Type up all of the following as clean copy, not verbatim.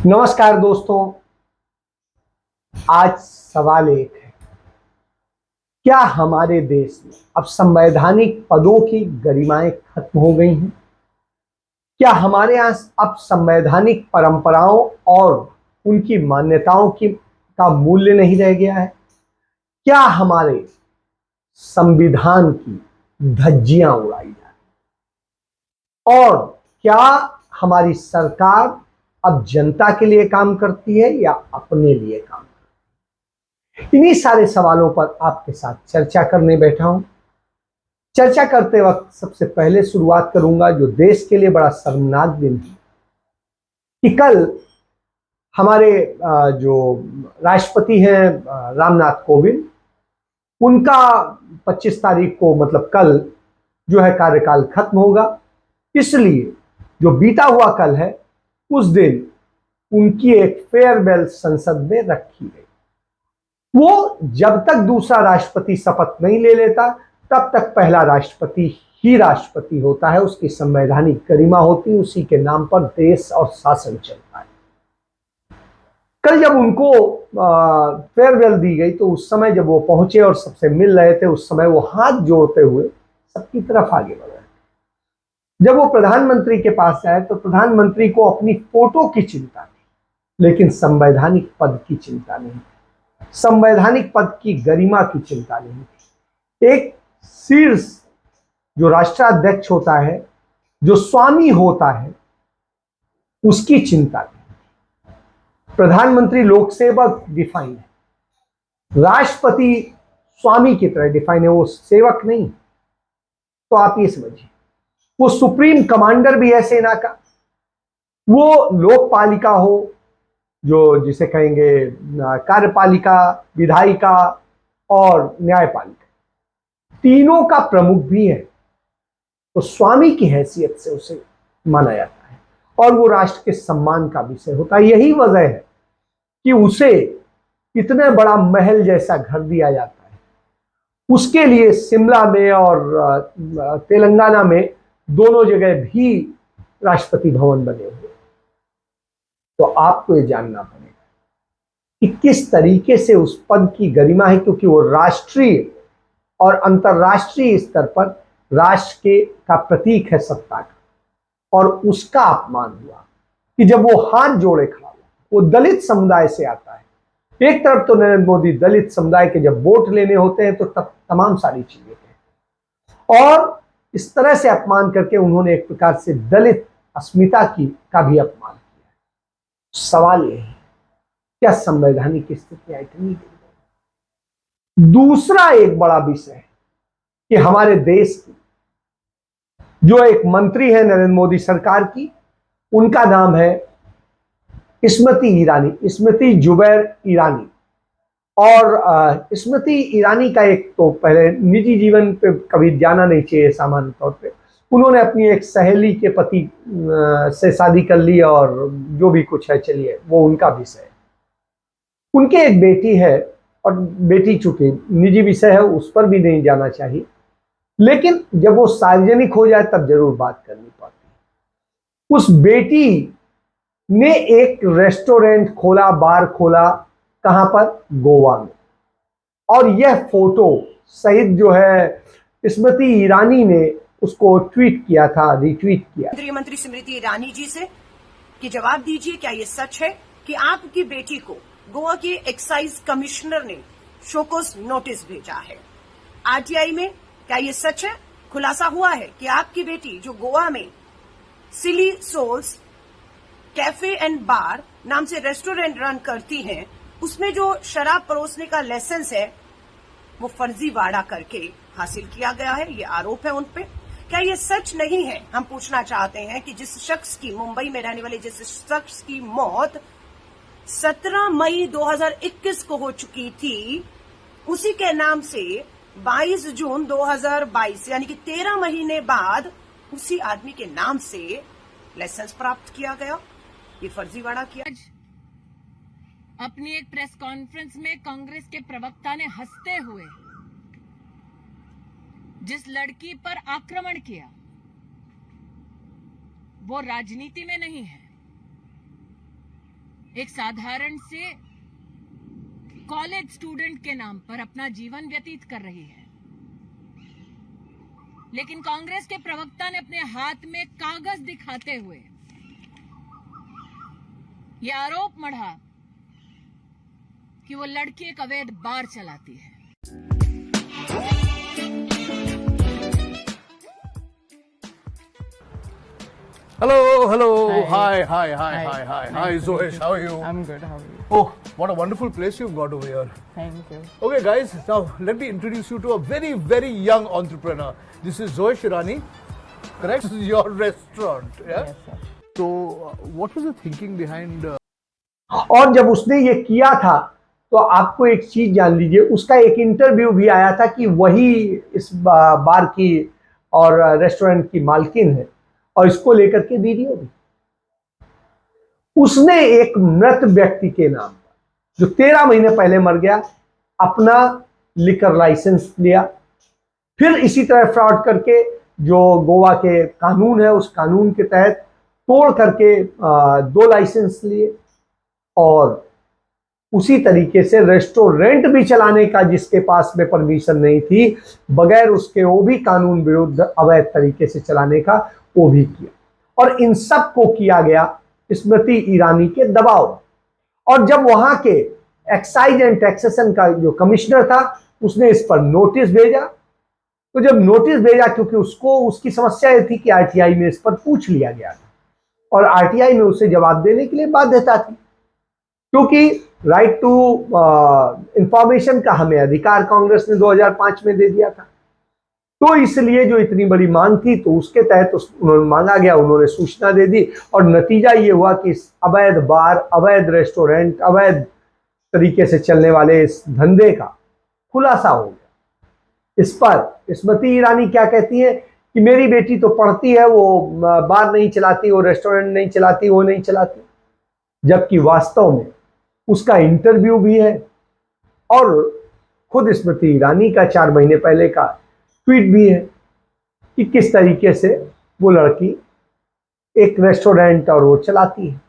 नमस्कार दोस्तों। आज सवाल एक है, क्या हमारे देश में अब संवैधानिक पदों की गरिमाएं खत्म हो गई हैं? क्या हमारे यहाँ अब संवैधानिक परंपराओं और उनकी मान्यताओं की का मूल्य नहीं रह गया है? क्या हमारे संविधान की धज्जियां उड़ाई जा रही, और क्या हमारी सरकार अब जनता के लिए काम करती है या अपने लिए काम? इन्हीं सारे सवालों पर आपके साथ चर्चा करने बैठा हूं। चर्चा करते वक्त सबसे पहले शुरुआत करूंगा जो देश के लिए बड़ा शर्मनाक दिन है कि कल हमारे जो राष्ट्रपति हैं रामनाथ कोविंद, उनका 25 तारीख को मतलब कल जो है कार्यकाल खत्म होगा। इसलिए जो बीता हुआ कल है उस दिन उनकी एक फेयरवेल संसद में रखी गई। वो जब तक दूसरा राष्ट्रपति शपथ नहीं ले लेता तब तक पहला राष्ट्रपति ही राष्ट्रपति होता है, उसकी संवैधानिक गरिमा होती है, उसी के नाम पर देश और शासन चलता है। कल जब उनको फेयरवेल दी गई तो उस समय जब वो पहुंचे और सबसे मिल रहे थे, उस समय वो हाथ जोड़ते हुए सबकी तरफ आगे बढ़ रहे थे। जब वो प्रधानमंत्री के पास आए तो प्रधानमंत्री को अपनी फोटो की चिंता थी, लेकिन संवैधानिक पद की चिंता नहीं, संवैधानिक पद की गरिमा की चिंता नहीं थी। एक शीर्ष जो राष्ट्राध्यक्ष होता है, जो स्वामी होता है, उसकी चिंता थी। प्रधानमंत्री लोकसेवक डिफाइन है, राष्ट्रपति स्वामी की तरह डिफाइन है, वो सेवक नहीं। तो आप ये समझिए, वो सुप्रीम कमांडर भी है सेना का, वो लोकपालिका हो जो जिसे कहेंगे कार्यपालिका, विधायिका और न्यायपालिका, तीनों का प्रमुख भी है। तो स्वामी की हैसियत से उसे माना जाता है और वो राष्ट्र के सम्मान का विषय होता है। यही वजह है कि उसे इतने बड़ा महल जैसा घर दिया जाता है। उसके लिए शिमला में और तेलंगाना में दोनों जगह भी राष्ट्रपति भवन बने हुए। तो आपको ये जानना पड़ेगा कि किस तरीके से उस पद की गरिमा है, क्योंकि वो राष्ट्रीय और अंतर्राष्ट्रीय स्तर पर राष्ट्र के का प्रतीक है सत्ता का। और उसका अपमान हुआ कि जब वो हाथ जोड़े खड़ा हुआ, वो दलित समुदाय से आता है। एक तरफ तो नरेंद्र मोदी दलित समुदाय के जब वोट लेने होते हैं तो तब तमाम सारी चीजें हैं, और इस तरह से अपमान करके उन्होंने एक प्रकार से दलित अस्मिता की का भी अपमान किया। सवाल यह है, क्या संवैधानिक स्थितियां इतनी? दूसरा एक बड़ा विषय है कि हमारे देश की जो एक मंत्री है नरेंद्र मोदी सरकार की, उनका नाम है स्मृति ईरानी, स्मृति जुबैर ईरानी। और स्मृति ईरानी का एक तो पहले निजी जीवन पे कभी जाना नहीं चाहिए सामान्य तौर पे। उन्होंने अपनी एक सहेली के पति से शादी कर ली और जो भी कुछ है, चलिए वो उनका विषय है। उनके एक बेटी है और बेटी चूंकि निजी विषय है उस पर भी नहीं जाना चाहिए, लेकिन जब वो सार्वजनिक हो जाए तब जरूर बात करनी पड़ती है। उस बेटी ने एक रेस्टोरेंट खोला, बार खोला, कहां पर? गोवा में। और यह फोटो सहित जो है स्मृति ईरानी ने उसको ट्वीट किया था, रिट्वीट किया। केंद्रीय मंत्री स्मृति ईरानी जी से कि जवाब दीजिए, क्या ये सच है कि आपकी बेटी को गोवा के एक्साइज कमिश्नर ने शोकॉज नोटिस भेजा है? आरटीआई में क्या ये सच है? खुलासा हुआ है कि आपकी बेटी जो गोवा में सिली सोल्स कैफे एंड बार नाम से रेस्टोरेंट रन करती हैं, उसमें जो शराब परोसने का लाइसेंस है वो फर्जीवाड़ा करके हासिल किया गया है। ये आरोप है उन पे। क्या ये सच नहीं है? हम पूछना चाहते हैं कि जिस शख्स की, मुंबई में रहने वाले जिस शख्स की मौत 17 मई 2021 को हो चुकी थी, उसी के नाम से 22 जून 2022 यानी कि 13 महीने बाद उसी आदमी के नाम से लाइसेंस प्राप्त किया गया। ये फर्जीवाड़ा किया। अपनी एक प्रेस कॉन्फ्रेंस में कांग्रेस के प्रवक्ता ने हंसते हुए जिस लड़की पर आक्रमण किया वो राजनीति में नहीं है, एक साधारण से कॉलेज स्टूडेंट के नाम पर अपना जीवन व्यतीत कर रही है। लेकिन कांग्रेस के प्रवक्ता ने अपने हाथ में कागज दिखाते हुए यह आरोप मढ़ा कि वो लड़की एक अवैध बार चलाती है। Hello. Hi. Hi, Zoesh. How are you? I'm good. How are you? Oh, what a wonderful place you've got over here. Thank you. Okay, guys, now let me introduce you to a very, very young entrepreneur. This is Zoesh Irani, correct? This is your restaurant, yeah? Yes, sir. So, what was the thinking behind? और जब उसने ये किया था तो आपको एक चीज जान लीजिए, उसका एक इंटरव्यू भी आया था कि वही इस बार की और रेस्टोरेंट की मालकिन है, और इसको लेकर के वीडियो भी उसने एक मृत व्यक्ति के नाम पर जो 13 महीने पहले मर गया अपना लिकर लाइसेंस लिया, फिर इसी तरह फ्रॉड करके जो गोवा के कानून है उस कानून के तहत तोड़ करके 2 लाइसेंस लिए, और उसी तरीके से रेस्टोरेंट भी चलाने का जिसके पास में परमिशन नहीं थी, बगैर उसके वो भी कानून विरुद्ध अवैध तरीके से चलाने का वो भी किया, और इन सब को किया गया स्मृति ईरानी के दबाव। और जब वहां के एक्साइज एंड टैक्सेशन का जो कमिश्नर था उसने इस पर नोटिस भेजा, तो जब नोटिस भेजा, क्योंकि उसको उसकी समस्या ये थी कि आरटीआई में इस पर पूछ लिया गया था और आरटीआई में उसे जवाब देने के लिए बाध्यता थी, क्योंकि राइट टू इंफॉर्मेशन का हमें अधिकार कांग्रेस ने 2005 में दे दिया था। तो इसलिए जो इतनी बड़ी मांग थी तो उसके तहत उन्होंने मांगा गया, उन्होंने सूचना दे दी, और नतीजा ये हुआ कि इस अवैध बार, अवैध रेस्टोरेंट, अवैध तरीके से चलने वाले इस धंधे का खुलासा हो गया। इस पर स्मृति ईरानी क्या कहती है कि मेरी बेटी तो पढ़ती है, वो बार नहीं चलाती, वो रेस्टोरेंट नहीं चलाती, वो नहीं चलाती, जबकि वास्तव में उसका इंटरव्यू भी है और खुद स्मृति ईरानी का 4 महीने पहले का ट्वीट भी है कि किस तरीके से वो लड़की एक रेस्टोरेंट और वो चलाती है।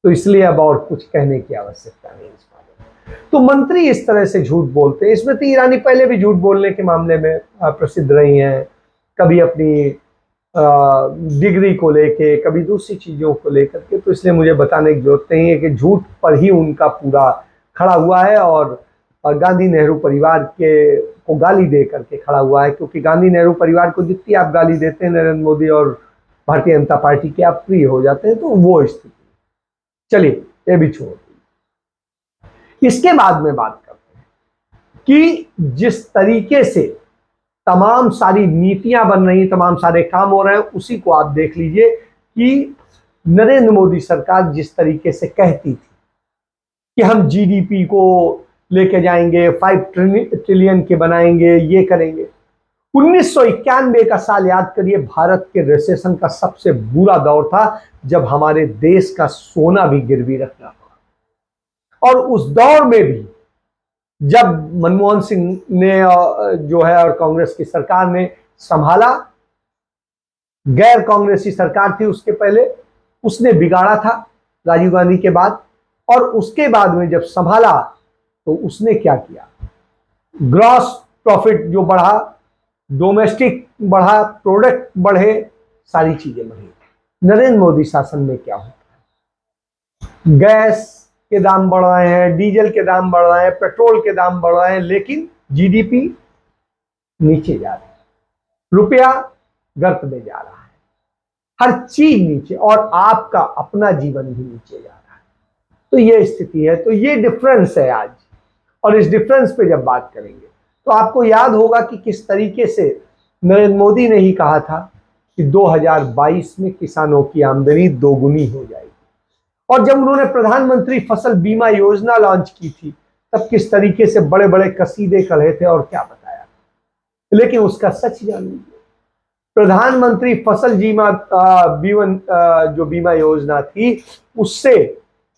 तो इसलिए अब और कुछ कहने की आवश्यकता नहीं इस बारे में। तो मंत्री इस तरह से झूठ बोलते हैं। स्मृति ईरानी पहले भी झूठ बोलने के मामले में प्रसिद्ध रही हैं, कभी अपनी डिग्री को लेके, कभी दूसरी चीजों को लेकर के, तो इसलिए मुझे बताने की जरूरत नहीं है कि झूठ पर ही उनका पूरा खड़ा हुआ है, और गांधी नेहरू परिवार के को गाली दे करके खड़ा हुआ है, क्योंकि गांधी नेहरू परिवार को जितनी आप गाली देते हैं नरेंद्र मोदी और भारतीय जनता पार्टी के आप प्रिय हो जाते हैं, तो वो स्थिति। चलिए ये भी छोड़ दीजिए, इसके बाद में बात करते हैं कि जिस तरीके से तमाम सारी नीतियां बन रही, तमाम सारे काम हो रहे हैं, उसी को आप देख लीजिए कि नरेंद्र मोदी सरकार जिस तरीके से कहती थी कि हम जीडीपी को लेके जाएंगे, 5 ट्रिलियन के बनाएंगे, ये करेंगे। 1991 का साल याद करिए, भारत के रिसेशन का सबसे बुरा दौर था, जब हमारे देश का सोना भी गिरवी रखना पड़ा, और उस दौर में भी जब मनमोहन सिंह ने जो है और कांग्रेस की सरकार ने संभाला, गैर कांग्रेसी सरकार थी उसके पहले, उसने बिगाड़ा था राजीव गांधी के बाद, और उसके बाद में जब संभाला तो उसने क्या किया, ग्रॉस प्रॉफिट जो बढ़ा, डोमेस्टिक बढ़ा, प्रोडक्ट बढ़े, सारी चीजें बढ़ी। नरेंद्र मोदी शासन में क्या होता है, गैस के दाम बढ़ रहे हैं, डीजल के दाम बढ़ रहे हैं, पेट्रोल के दाम बढ़ रहे हैं, लेकिन जीडीपी नीचे जा रही है, रुपया गर्त में जा रहा है, हर चीज नीचे, और आपका अपना जीवन भी नीचे जा रहा है। तो ये स्थिति है, तो ये डिफरेंस है आज। और इस डिफरेंस पे जब बात करेंगे तो आपको याद होगा कि किस तरीके से नरेंद्र मोदी ने ही कहा था कि 2022 में किसानों की आमदनी दोगुनी हो जाएगी, और जब उन्होंने प्रधानमंत्री फसल बीमा योजना लॉन्च की थी तब किस तरीके से बड़े बड़े कसीदे कढ़े थे और क्या बताया, लेकिन उसका सच जान लीजिए, प्रधानमंत्री फसल जो बीमा योजना थी, उससे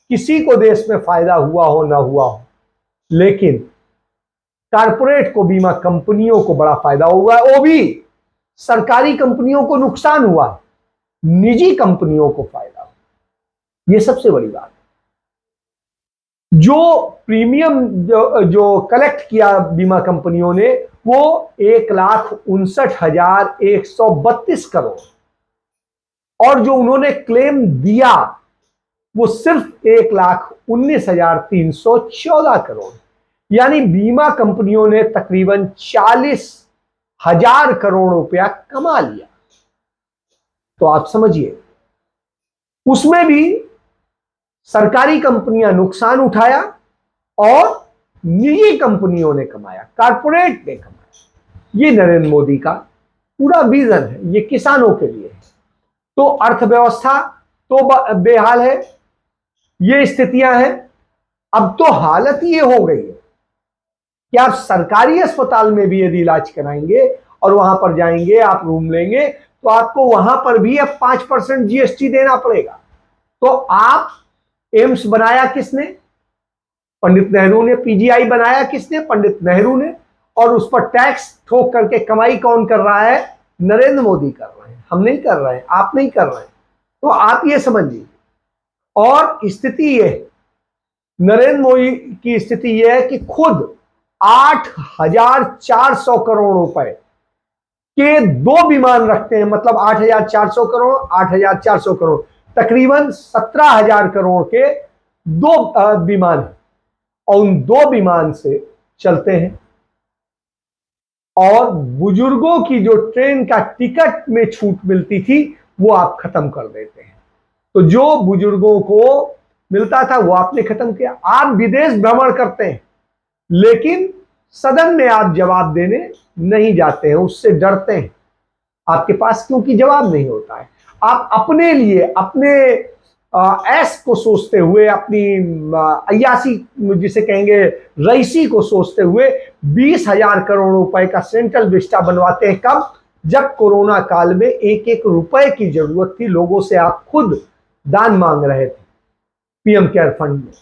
किसी को देश में फायदा हुआ हो ना हुआ हो, लेकिन कारपोरेट को, बीमा कंपनियों को बड़ा फायदा हुआ है, वो भी सरकारी कंपनियों को नुकसान हुआ है, निजी कंपनियों को फायदा हुआ, ये सबसे बड़ी बात जो प्रीमियम जो कलेक्ट किया बीमा कंपनियों ने वो 1,59,132 करोड़, और जो उन्होंने क्लेम दिया वो सिर्फ 1,19,314 करोड़। यानी बीमा कंपनियों ने तकरीबन 40,000 करोड़ रुपया कमा लिया। तो आप समझिए, उसमें भी सरकारी कंपनियां नुकसान उठाया और निजी कंपनियों ने कमाया, कारपोरेट ने कमाया। ये नरेंद्र मोदी का पूरा विजन है, ये किसानों के लिए है। तो अर्थव्यवस्था तो बेहाल है, ये स्थितियां हैं। अब तो हालत ये हो गई है कि आप सरकारी अस्पताल में भी यदि इलाज कराएंगे और वहां पर जाएंगे, आप रूम लेंगे, तो आपको वहां पर भी अब 5% जीएसटी देना पड़ेगा। तो आप एम्स बनाया किसने? पंडित नेहरू ने। पीजीआई बनाया किसने? पंडित नेहरू ने। और उस पर टैक्स ठोक करके कमाई कौन कर रहा है? नरेंद्र मोदी कर रहे हैं। हम नहीं कर रहे हैं, आप नहीं कर रहे हैं। तो आप ये समझिए। और स्थिति ये, नरेंद्र मोदी की स्थिति यह है कि खुद 8,400 करोड़ रुपए के 2 विमान रखते हैं। मतलब 8,400 करोड़, 8,400 करोड़, तकरीबन 17,000 करोड़ के 2 विमान हैं, और उन 2 विमान से चलते हैं। और बुजुर्गों की जो ट्रेन का टिकट में छूट मिलती थी वो आप खत्म कर देते हैं। तो जो बुजुर्गों को मिलता था वो आपने खत्म किया। आप विदेश भ्रमण करते हैं, लेकिन सदन में आप जवाब देने नहीं जाते हैं, उससे डरते हैं। आपके पास क्योंकि जवाब नहीं होता है। आप अपने लिए, अपने ऐश को सोचते हुए, अपनी अय्यासी जिसे कहेंगे रईसी को सोचते हुए 20,000 करोड़ रुपए का सेंट्रल विस्टा बनवाते हैं। कब? जब कोरोना काल में 1-1 रुपए की जरूरत थी, लोगों से आप खुद दान मांग रहे थे पीएम केयर फंड में,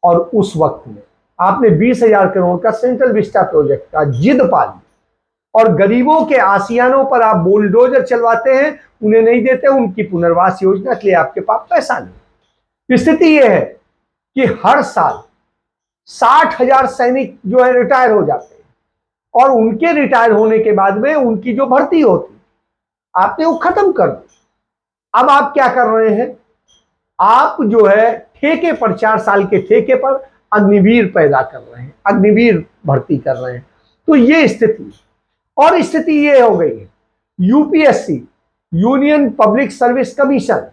और उस वक्त में आपने 20,000 करोड़ का सेंट्रल विस्टा प्रोजेक्ट का जिद पाली, और गरीबों के आसियानों पर आप बुलडोजर चलवाते हैं, उन्हें नहीं देते। उनकी पुनर्वास योजना के लिए आपके पास पैसा नहीं। स्थिति यह है कि हर साल 60,000 सैनिक जो है रिटायर हो जाते हैं, और उनके रिटायर होने के बाद में उनकी जो भर्ती होती आपने वो खत्म कर दी। अब आप क्या कर रहे हैं? आप जो है ठेके पर, 4 साल के ठेके पर अग्निवीर पैदा कर रहे हैं, अग्निवीर भर्ती कर रहे हैं। तो ये स्थिति, और स्थिति ये हो गई है, UPSC, union public service commission,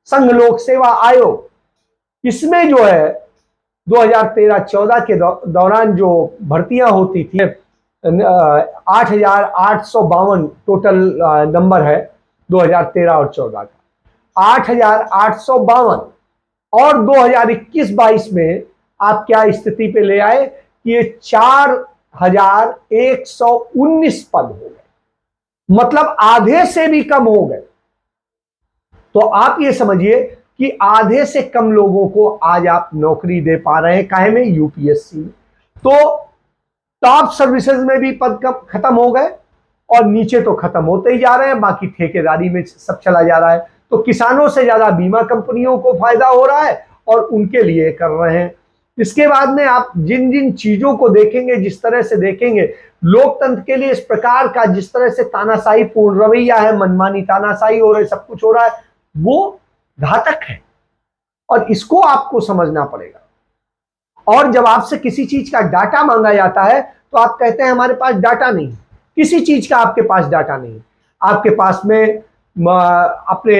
संघ लोक सेवा आयोग, इसमें जो है 2013-14 के दौरान जो भर्तियां होती थी, 8,852 टोटल नंबर है 2013 और 14 का, 8,852। और 2021-22 में आप क्या स्थिति पे ले आए कि ये 4,119 पद हो गए, मतलब आधे से भी कम हो गए। तो आप ये समझिए कि आधे से कम लोगों को आज आप नौकरी दे पा रहे हैं। काहे में? यूपीएससी में। तो टॉप सर्विसेज में भी पद खत्म हो गए, और नीचे तो खत्म होते ही जा रहे हैं, बाकी ठेकेदारी में सब चला जा रहा है। तो किसानों से ज्यादा बीमा कंपनियों को फायदा हो रहा है, और उनके लिए कर रहे हैं। इसके बाद में आप जिन जिन चीजों को देखेंगे, जिस तरह से देखेंगे, लोकतंत्र के लिए इस प्रकार का जिस तरह से तानाशाही पूर्ण रवैया है, मनमानी तानाशाही हो रही, सब कुछ हो रहा है, वो घातक है, और इसको आपको समझना पड़ेगा। और जब आपसे किसी चीज का डाटा मांगा जाता है तो आप कहते हैं हमारे पास डाटा नहीं। किसी चीज का आपके पास डाटा नहीं। आपके पास में अपने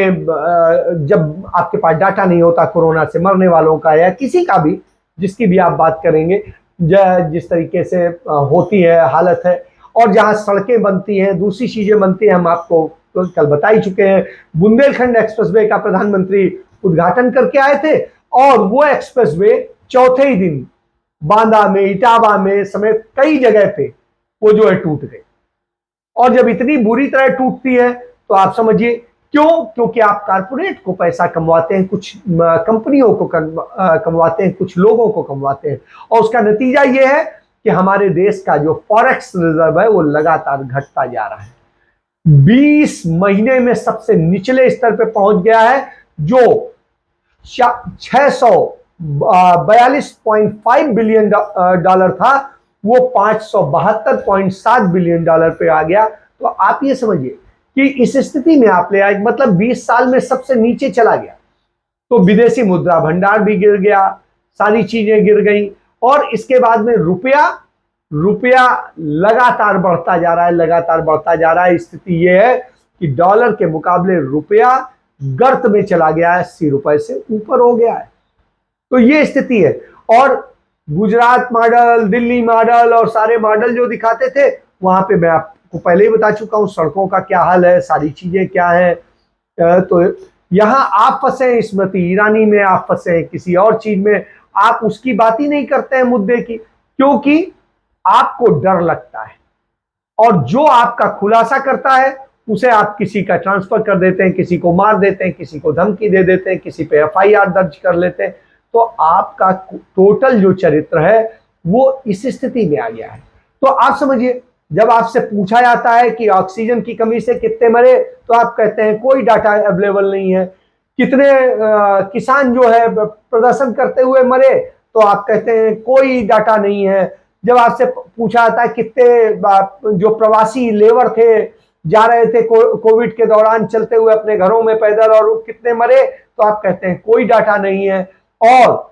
जब आपके पास डाटा नहीं होता कोरोना से मरने वालों का या किसी का भी, जिसकी भी आप बात करेंगे, जिस तरीके से होती है हालत है, और जहां सड़कें बनती हैं, दूसरी चीजें बनती हैं, हम आपको तो कल बता ही चुके हैं। बुंदेलखंड एक्सप्रेसवे का प्रधानमंत्री उद्घाटन करके आए थे, और वो एक्सप्रेसवे चौथे ही दिन बांदा में, इटावा में समेत कई जगह पे वो जो है टूट गए। और जब इतनी बुरी तरह टूटती है तो आप समझिए क्यों? क्योंकि आप कारपोरेट को पैसा कमवाते हैं, कुछ कंपनियों को कमवाते हैं, कुछ लोगों को कमवाते हैं, और उसका नतीजा यह है कि हमारे देश का जो फॉरेक्स रिजर्व है वो लगातार घटता जा रहा है। 20 महीने में सबसे निचले स्तर पे पहुंच गया है, जो 600 42.5 बिलियन डॉलर था, वो 572.7 बिलियन डॉलर पे आ गया। तो आप ये समझिए कि इस स्थिति में आप ले आए, मतलब 20 साल में सबसे नीचे चला गया। तो विदेशी मुद्रा भंडार भी गिर गया, सारी चीजें गिर गई, और इसके बाद में रुपया लगातार बढ़ता जा रहा है, लगातार बढ़ता जा रहा है। स्थिति यह है कि डॉलर के मुकाबले रुपया गर्त में चला गया है, 80 रुपए से ऊपर हो गया है। तो ये स्थिति है। और गुजरात मॉडल, दिल्ली मॉडल और सारे मॉडल जो दिखाते थे, वहां पे मैं आपको पहले ही बता चुका हूं सड़कों का क्या हाल है, सारी चीजें क्या है। तो यहां आप फंसे स्मृति ईरानी में, आप फंसे किसी और चीज में, आप उसकी बात ही नहीं करते हैं मुद्दे की, क्योंकि आपको डर लगता है। और जो आपका खुलासा करता है उसे आप किसी का ट्रांसफर कर देते हैं, किसी को मार देते हैं, किसी को धमकी दे देते हैं, किसी पे एफआईआर दर्ज कर लेते हैं। तो आपका टोटल जो चरित्र है वो इस स्थिति में आ गया है। तो आप समझिए, जब आपसे पूछा जाता है कि ऑक्सीजन की कमी से कितने मरे, तो आप कहते हैं कोई डाटा अवेलेबल नहीं है। कितने किसान जो है प्रदर्शन करते हुए मरे, तो आप कहते हैं कोई डाटा नहीं है। जब आपसे पूछा जाता है कितने जो प्रवासी लेबर थे, जा रहे थे कोविड के दौरान चलते हुए अपने घरों में पैदल, और कितने मरे, तो आप कहते हैं कोई डाटा नहीं है। और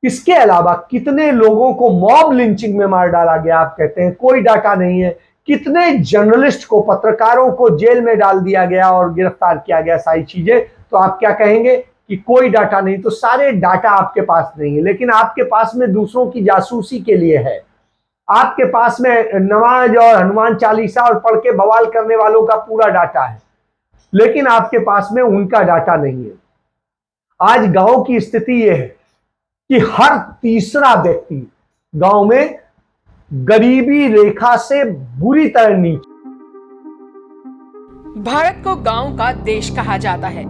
इसके अलावा कितने लोगों को मॉब लिंचिंग में मार डाला गया, आप कहते हैं कोई डाटा नहीं है। कितने जर्नलिस्ट को, पत्रकारों को जेल में डाल दिया गया और गिरफ्तार किया गया, सारी चीजें, तो आप क्या कहेंगे कि कोई डाटा नहीं। तो सारे डाटा आपके पास नहीं है, लेकिन आपके पास में दूसरों की जासूसी के लिए है। आपके पास में नमाज और हनुमान चालीसा और पढ़ के बवाल करने वालों का पूरा डाटा है, लेकिन आपके पास में उनका डाटा नहीं है। आज गांव की स्थिति यह है कि हर तीसरा व्यक्ति गांव में गरीबी रेखा से बुरी तरह नीचे। भारत को गांव का देश कहा जाता है,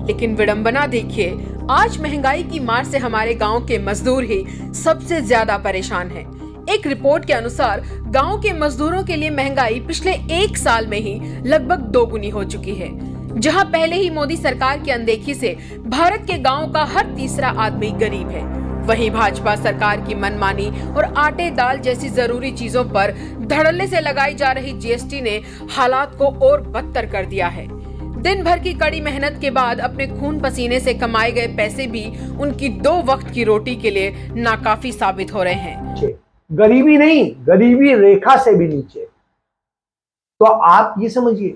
लेकिन विडंबना देखिए, आज महंगाई की मार से हमारे गांव के मजदूर ही सबसे ज्यादा परेशान हैं। एक रिपोर्ट के अनुसार गांव के मजदूरों के लिए महंगाई पिछले 1 साल में ही लगभग दोगुनी हो चुकी है। जहां पहले ही मोदी सरकार की अनदेखी से भारत के गांव का हर तीसरा आदमी गरीब है, वहीं भाजपा सरकार की मनमानी और आटे दाल जैसी जरूरी चीजों पर धड़ल्ले से लगाई जा रही जीएसटी ने हालात को और बदतर कर दिया है। दिन भर की कड़ी मेहनत के बाद अपने खून पसीने से कमाए गए पैसे भी उनकी 2 वक्त की रोटी के लिए नाकाफी साबित हो रहे हैं। गरीबी नहीं, गरीबी रेखा से भी नीचे। तो आप ये समझिए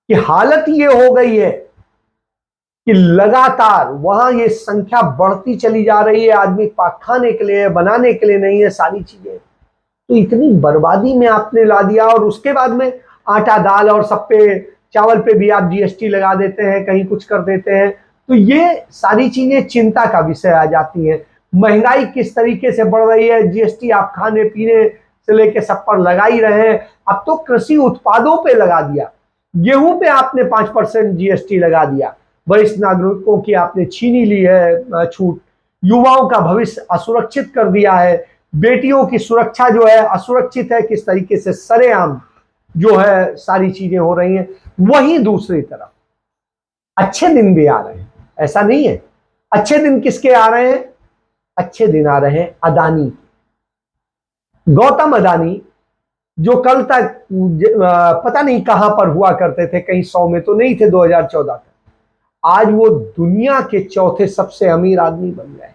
कि हालत ये हो गई है कि लगातार वहां ये संख्या बढ़ती चली जा रही है। आदमी पाक खाने के लिए, बनाने के लिए नहीं है, सारी चीजें। तो इतनी बर्बादी में आपने ला दिया, और उसके बाद में आटा दाल और सब पे, चावल पे भी आप जीएसटी लगा देते हैं, कहीं कुछ कर देते हैं। तो ये सारी चीजें चिंता का विषय आ जाती हैं। महंगाई किस तरीके से बढ़ रही है, जीएसटी आप खाने पीने से लेके सब पर लगा ही रहे हैं। अब तो कृषि उत्पादों पे लगा दिया, गेहूं पे आपने 5% जीएसटी लगा दिया। वरिष्ठ नागरिकों की आपने छीनी ली है छूट, युवाओं का भविष्य असुरक्षित कर दिया है, बेटियों की सुरक्षा जो है असुरक्षित है। किस तरीके से सरेआम जो है सारी चीजें हो रही हैं। वहीं दूसरी तरफ अच्छे दिन भी आ रहे हैं, ऐसा नहीं है। अच्छे दिन किसके आ रहे हैं? अच्छे दिन आ रहे हैं अदानी, गौतम अदानी, जो कल तक पता नहीं कहां पर हुआ करते थे, कहीं 100 में तो नहीं थे 2014 तक। आज वो दुनिया के चौथे सबसे अमीर आदमी बन गए,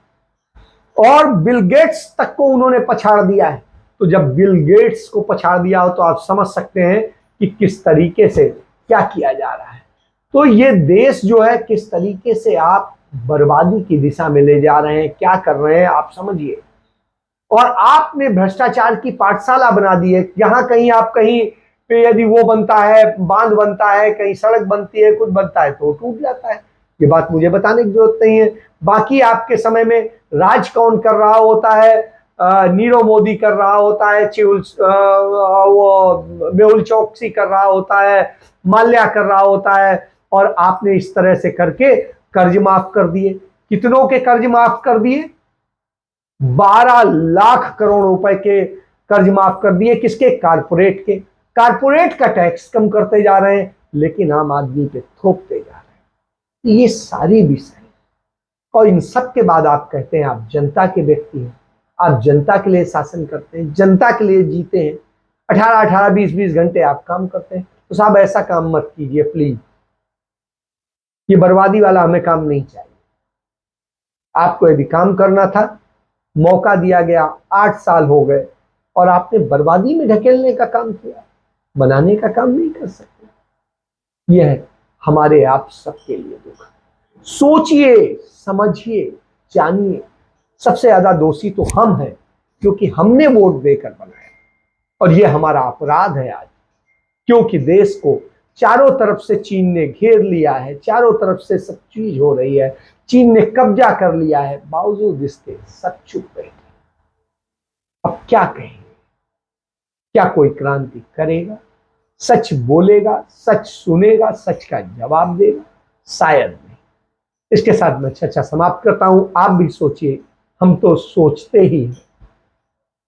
और बिल गेट्स तक को उन्होंने पछाड़ दिया है। तो जब बिल गेट्स को पछाड़ दिया हो तो आप समझ सकते हैं कि किस तरीके से क्या किया जा रहा है। तो ये देश जो है किस तरीके से आप बर्बादी की दिशा में ले जा रहे हैं, क्या कर रहे हैं, आप समझिए। और आपने भ्रष्टाचार की पाठशाला बना दी है। जहां कहीं आप कहीं पे यदि वो बनता है, बांध बनता है, कहीं सड़क बनती है, कुछ बनता है तो टूट जाता है। ये बात मुझे बताने की जरूरत नहीं है। बाकी आपके समय में राज कौन कर रहा होता है? नीरव मोदी कर रहा होता है, वो मेहुल चौकसी कर रहा होता है, माल्या कर रहा होता है, और आपने इस तरह से करके कर्ज माफ कर दिए। कितनों के कर्ज माफ कर दिए? 12 लाख करोड़ रुपए के कर्ज माफ कर दिए। किसके? कारपोरेट के। कारपोरेट का टैक्स कम करते जा रहे हैं, लेकिन आम आदमी पे थोपते जा रहे हैं। ये सारी विषय और इन सब के बाद आप कहते हैं आप जनता के व्यक्ति हैं, आप जनता के लिए शासन करते हैं, जनता के लिए जीते हैं, 18-18, 20-20 घंटे आप काम करते हैं। तो साहब ऐसा काम मत कीजिए प्लीज, ये बर्बादी वाला हमें काम नहीं चाहिए। आपको यदि काम करना था, मौका दिया गया, 8 साल हो गए और आपने बर्बादी में ढकेलने का काम किया, बनाने का काम नहीं कर सकते। यह है हमारे आप सबके लिए दुख। सोचिए, समझिए, जानिए, सबसे ज्यादा दोषी तो हम हैं क्योंकि हमने वोट देकर बनाया और यह हमारा अपराध है आज, क्योंकि देश को चारों तरफ से चीन ने घेर लिया है, चारों तरफ से सब चीज हो रही है, चीन ने कब्जा कर लिया है, बावजूद इसके सब चुप बैठे। अब क्या कहेंगे? क्या कोई क्रांति करेगा, सच बोलेगा, सच सुनेगा, सच का जवाब देगा? शायद नहीं। इसके साथ मैं चर्चा समाप्त करता हूं। आप भी सोचिए, हम तो सोचते ही हैं।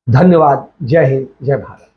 धन्यवाद। जय हिंद, जय भारत।